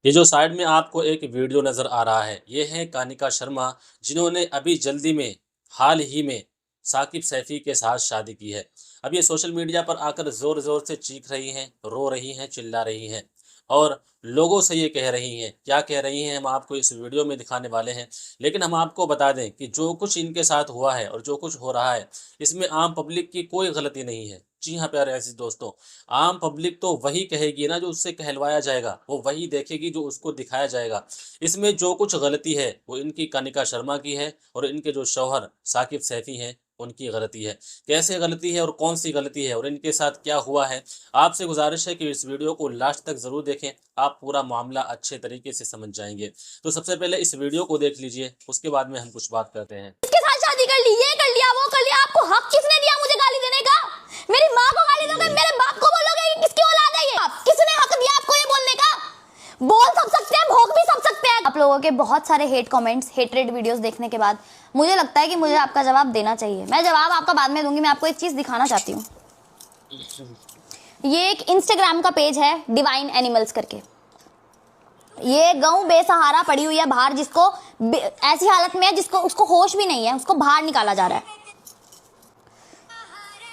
ये जो साइड में आपको एक वीडियो नज़र आ रहा है, ये है कानिका शर्मा, जिन्होंने अभी जल्दी में हाल ही में साकिब सैफी के साथ शादी की है। अब ये सोशल मीडिया पर आकर ज़ोर-ज़ोर से चीख रही हैं, रो रही हैं, चिल्ला रही हैं और लोगों से ये कह रही हैं। क्या कह रही हैं हम आपको इस वीडियो में दिखाने वाले हैं। लेकिन हम आपको बता दें कि जो कुछ इनके साथ हुआ है और जो कुछ हो रहा है, इसमें आम पब्लिक की कोई गलती नहीं है। जी हाँ, प्यारे अज़ीज़ दोस्तों, आम पब्लिक तो वही कहेगी ना जो उससे कहलवाया जाएगा, वो वही देखेगी जो उसको दिखाया जाएगा। इसमें जो कुछ गलती है वो इनकी कानिका शर्मा की है और इनके जो शौहर साकिब सैफी हैं उनकी गलती है। कैसे गलती है और कौन-सी गलती है और इनके साथ क्या हुआ है, आपसे गुज़ारिश है कि इस वीडियो को लास्ट तक ज़रूर देखें, आप पूरा मामला अच्छे तरीके से समझ जाएँगे। तो सबसे पहले इस वीडियो को देख लीजिए, उसके बाद में हम कुछ बात करते हैं। इसके साथ शादी कर ली, ये कर लिया, वो कर लिया, आपको हक किसने दिया मुझे गाली देने का? मेरी माँ को गाली दोगे, मेरे बाप को बोलोगे कि किसकी औलाद है ये? किसने हक दिया आपको ये बोलने का? बोल सब सकते हैं, भोग भी सब सकते हैं। आप लोगों के बहुत सारे हेट कमेंट्स, हेटरेड वीडियोस देखने के बाद मुझे लगता है कि मुझे आपका जवाब देना चाहिए। मैं जवाब आपका बाद में दूंगी। मैं आपको एक चीज दिखाना चाहती हूँ। ये एक इंस्टाग्राम का पेज है, डिवाइन एनिमल्स करके। ये गऊ बेसहारा पड़ी हुई है बाहर, जिसको ऐसी हालत में है जिसको उसको होश भी नहीं है, उसको बाहर निकाला जा रहा है।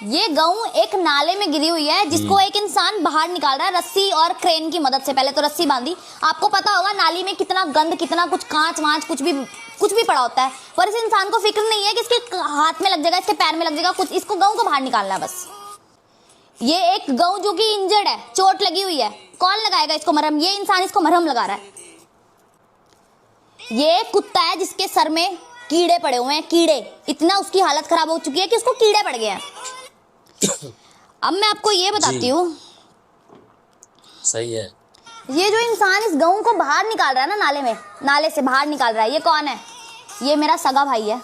ये गऊ एक नाले में गिरी हुई है, जिसको एक इंसान बाहर निकाल रहा है रस्सी और क्रेन की मदद से। पहले तो रस्सी बांधी, आपको पता होगा नाली में कितना गंद, कितना कुछ कांच वांच कुछ भी पड़ा होता है, पर इस इंसान को फिक्र नहीं है कि इसके हाथ में लग जाएगा, इसके पैर में लग जाएगा कुछ, इसको गऊ को बाहर निकालना है बस। ये एक गऊ जो कि इंजर्ड है, चोट लगी हुई है, कौन लगाएगा इसको मरहम? ये इंसान इसको मरहम लगा रहा है। ये कुत्ता है जिसके सर में कीड़े पड़े हुए हैं, कीड़े, इतना उसकी हालत खराब हो चुकी है कि उसको कीड़े पड़ गए हैं। अब मैं आपको ये बताती हूँ, सही है, ये जो इंसान इस गऊ को बाहर निकाल रहा है ना, नाले से बाहर निकाल रहा है, ये कौन है? ये मेरा सगा भाई है,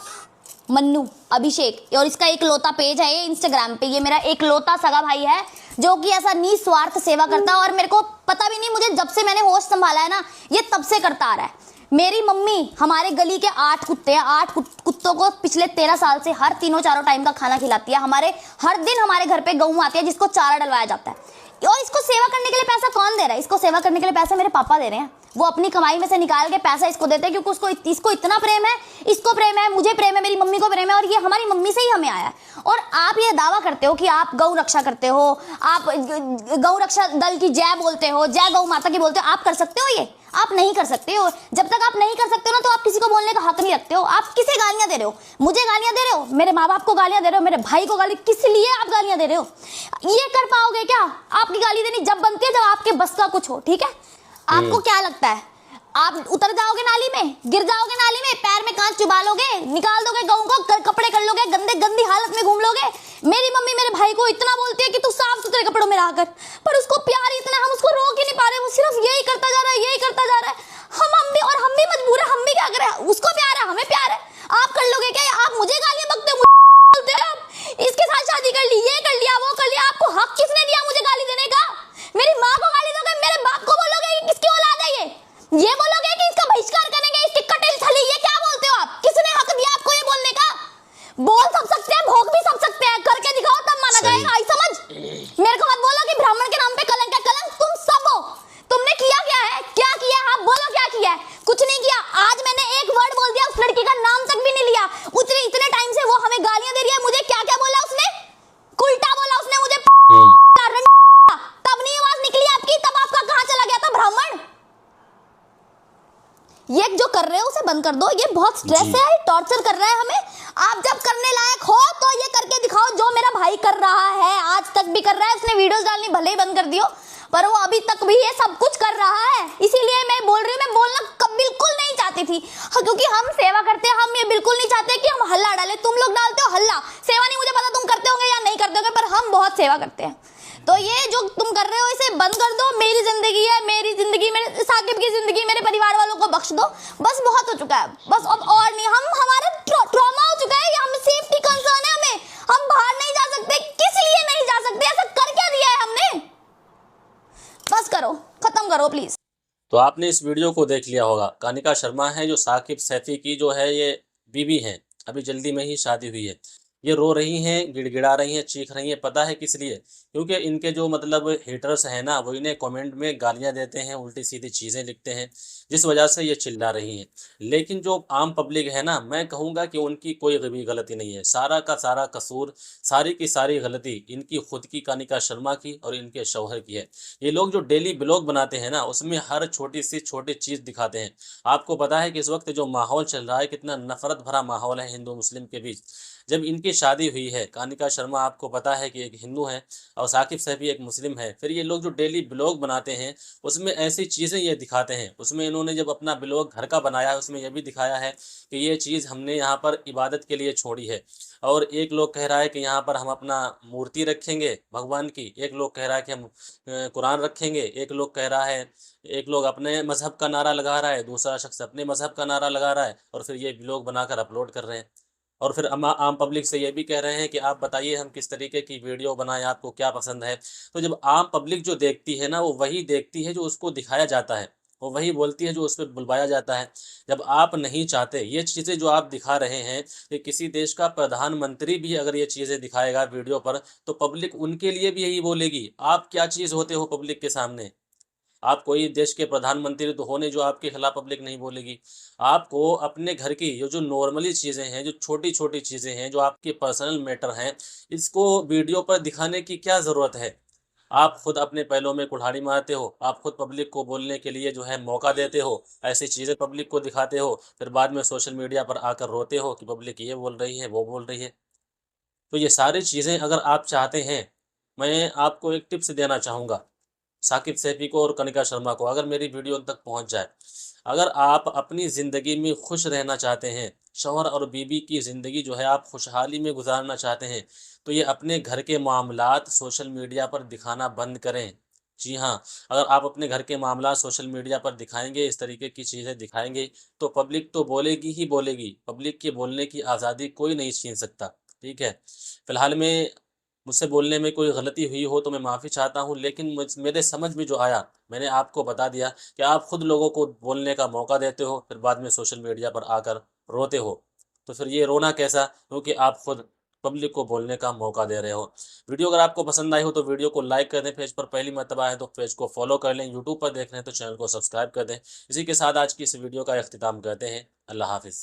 मन्नू अभिषेक, और इसका एक लौता पेज है ये इंस्टाग्राम पे। ये मेरा एक लौता सगा भाई है जो कि ऐसा निस्वार्थ सेवा करता है, और मेरे को पता भी नहीं, मुझे जब से मैंने होश संभाला है ना, ये तब से करता आ रहा है। मेरी मम्मी, हमारे गली के 8 कुत्ते हैं, 8 कुत्तों को पिछले 13 साल से हर तीनों चारों टाइम का खाना खिलाती है। हर दिन हमारे घर पे गऊ आती है जिसको चारा डलवाया जाता है। और इसको सेवा करने के लिए पैसा कौन दे रहा है? इसको सेवा करने के लिए पैसा मेरे पापा दे रहे हैं। वो अपनी कमाई में से निकाल के पैसा इसको देते हैं, क्योंकि इसको इतना प्रेम है, इसको प्रेम है, मुझे प्रेम है, मेरी मम्मी को प्रेम है, और ये हमारी मम्मी से ही हमें आया है। और आप ये दावा करते हो कि आप गौ रक्षा करते हो, आप गौ रक्षा दल की जय बोलते हो, जय गौ माता की बोलते हो। आप कर सकते हो? ये आप नहीं कर सकते हो। जब तक आप नहीं कर सकते हो ना, तो आप किसी को बोलने का हक नहीं रखते हो। आप किसे गालियां दे रहे हो? मुझे गालियां दे रहे हो, मेरे माँ बाप को गालियां दे रहे हो, मेरे भाई को गाली, किस लिए आप गालियां दे रहे हो? ये कर पाओगे क्या? आपकी गाली देनी जब बनती है, जब आपके बस का कुछ हो, ठीक है? आपको क्या लगता है आप उतर जाओगे नाली में, गिर जाओगे नाली में, पैर में कांच चुबा लोगे, निकाल दोगे गऊ को, कपड़े कर लोगे, गंदी हालत में घूम लोगे? मेरी मम्मी मेरे भाई को इतना बोलती है कि तू साफ सुथरे कपड़ों में रहा कर, पर उसको प्यार इतना, हम उसको रोक ही नहीं पा रहे। वो सिर्फ यही करता जा रहा है, यही करता जा रहा है। हम भी मजबूर है, हम भी क्या करें? उसको प्यार है, हमें प्यार है। आप कर लोगे क्या? आप मुझे गालियां बकते हो, बोलते हो इसके साथ शादी कर ली, ये कर लिया, वो कर लिया। आपको हक किसने दिया मुझे गाली देने का? मेरी माँ को गाली दोगे, मेरे बाप को बोलोगे कि किसकी औलाद है ये बोलोगे कि इसका बहिष्कार करेंगे, इसकी कटेल थली, ये क्या बोलते हो आप? किसने हक दिया आपको ये बोलने का? बोल सब सकते हैं, भोग भी सब सकते हैं, करके दिखाओ तब माना जाएगा। आई समझ? मेरे को मत बोलो कि ब्राह्मण के नाम पे कलंक है। कलंक तुम सब हो। तुमने किया क्या है? क्या किया है? आप बोलो क्या किया है? कुछ नहीं किया। आज मैंने एक वर्ड बोल दिया, उस लड़की का नाम तक भी नहीं लिया। इतने टाइम से वो हमें गालियां दे रही है, मुझे क्या क्या बोला उसने? उल्टा बोला उसने मुझे, तब नहीं आवाज निकली आपकी, तब आपका कहां चला गया था ब्राह्मण? ये जो कर रहे हो उसे बंद कर दो। ये बहुत स्ट्रेस है, टॉर्चर कर रहा है हमें। आप जब करने लायक हो तो ये करके दिखाओ, जो मेरा भाई कर रहा है, आज तक भी कर रहा है। उसने वीडियोस डालनी भले ही बंद कर दियो, पर वो अभी तक भी ये सब कुछ कर रहा है। इसीलिए मैं बोल रही हूँ, मैं बोलना बिल्कुल नहीं चाहती थी, क्योंकि हम सेवा करते हैं। हम ये बिल्कुल नहीं चाहते कि हम हल्ला डालें। तुम लोग डालते हो हल्ला, सेवा नहीं, मुझे पता तुम करते होंगे या नहीं करते होंगे, पर हम बहुत सेवा करते हैं। तो ये जो तुम कर रहे हो इसे बंद कर दो। मेरी जिंदगी है, मेरी जिंदगी, मेरे साकिब की जिंदगी, मेरे परिवार वालों को बख्श दो। बस बहुत हो चुका है, बस अब और नहीं। हमारा ट्रॉमा हो चुका है, हमें सेफ्टी कंसर्न है, हमें, हम बाहर नहीं जा सकते। किस लिए नहीं जा सकते? ऐसा कर क्या दिया है हमने? बस करो, खत्म करो प्लीज। तो आपने इस वीडियो को देख लिया होगा। कानिका शर्मा है जो साकिब सैफी की जो है ये बीवी हैं, अभी जल्दी में ही शादी हुई है। ये रो रही हैं, गिड़गिड़ा रही हैं, चीख रही हैं, पता है किस लिए? क्योंकि इनके जो मतलब हेटर्स हैं ना, वो इन्हें कमेंट में गालियाँ देते हैं, उल्टी-सीधी चीज़ें लिखते हैं, जिस वजह से ये चिल्ला रही हैं। लेकिन जो आम पब्लिक है ना, मैं कहूँगा कि उनकी कोई भी गलती नहीं है। सारा का सारा कसूर, सारी की सारी गलती इनकी खुद की कानिका शर्मा की और इनके शौहर की है। ये लोग जो डेली व्लॉग बनाते हैं ना, उसमें हर छोटी से छोटी चीज़ दिखाते हैं। आपको पता है कि इस वक़्त जो माहौल चल रहा है, कितना नफ़रत भरा माहौल है हिंदू-मुस्लिम के बीच। जब इनकी शादी हुई है, कानिका शर्मा आपको पता है कि एक हिंदू हैं और साकिब सैफी एक मुस्लिम है। फिर ये लोग जो डेली व्लॉग बनाते हैं, उसमें ऐसी चीज़ें ये दिखाते हैं। उसमें इन्होंने जब अपना व्लॉग घर का बनाया है, उसमें ये भी दिखाया है कि ये चीज़ हमने यहाँ पर इबादत के लिए छोड़ी है। और एक लोग कह रहा है कि यहाँ पर हम अपना मूर्ति रखेंगे भगवान की, एक लोग कह रहा है कि हम कुरान रखेंगे, एक लोग अपने मज़हब का नारा लगा रहा है, दूसरा शख्स अपने मज़हब का नारा लगा रहा है और फिर ये व्लॉग बनाकर अपलोड कर रहे हैं। और फिर आम पब्लिक से ये भी कह रहे हैं कि आप बताइए हम किस तरीके की वीडियो बनाएँ, आपको क्या पसंद है? तो जब आम पब्लिक जो देखती है ना, वो वही देखती है जो उसको दिखाया जाता है। वो वही बोलती है जो उस पे बुलवाया जाता है। जब आप नहीं चाहते, ये चीज़ें जो आप दिखा रहे हैं, कि किसी देश का प्रधानमंत्री भी अगर ये चीज़ें दिखाएगा वीडियो पर, तो पब्लिक उनके लिए भी यही बोलेगी। आप क्या चीज़ होते हो पब्लिक के सामने? आप कोई देश के प्रधानमंत्री तो हो नहीं जो आपके खिलाफ पब्लिक नहीं बोलेगी। आपको अपने घर की ये जो नॉर्मली चीज़ें हैं, जो छोटी-छोटी चीज़ें हैं, जो आपके पर्सनल मैटर हैं, इसको वीडियो पर दिखाने की क्या ज़रूरत है? आप खुद अपने पैरों में कुल्हाड़ी मारते हो, आप खुद पब्लिक को बोलने के लिए जो है मौका देते हो, ऐसी चीज़ें पब्लिक को दिखाते हो, फिर बाद में सोशल मीडिया पर आकर रोते हो कि पब्लिक ये बोल रही है, वो बोल रही है। तो ये सारी चीज़ें अगर आप चाहते हैं, मैं आपको एक टिप्स देना चाहूँगा। साकिब सैफी को और कनिका शर्मा को, अगर मेरी वीडियो उन तक पहुँच जाए। अगर आप अपनी ज़िंदगी में खुश रहना चाहते हैं, शौहर और बीवी की ज़िंदगी जो है आप खुशहाली में गुज़ारना चाहते हैं, तो ये अपने घर के मामलात सोशल मीडिया पर दिखाना बंद करें। जी हाँ, अगर आप अपने घर के मामलात सोशल मीडिया पर दिखाएँगे, इस तरीके की चीज़ें दिखाएँगे, तो पब्लिक तो बोलेगी ही बोलेगी। पब्लिक के बोलने की आज़ादी कोई नहीं छीन सकता, ठीक है? फ़िलहाल में मुझसे बोलने में कोई गलती हुई हो तो मैं माफ़ी चाहता हूँ, लेकिन मेरे समझ में जो आया, मैंने आपको बता दिया कि आप खुद लोगों को बोलने का मौका देते हो, फिर बाद में सोशल मीडिया पर आकर रोते हो। तो फिर ये रोना कैसा? क्योंकि आप खुद पब्लिक को बोलने का मौका दे रहे हो। वीडियो अगर आपको पसंद आई हो तो वीडियो को लाइक कर दें, पेज पर पहली मर्तबा आए तो पेज को फॉलो कर लें, यूट्यूब पर देख रहे हैं तो चैनल को सब्सक्राइब कर दें। इसी के साथ आज की इस वीडियो का इख्तिताम करते हैं। अल्लाह हाफ़िज़।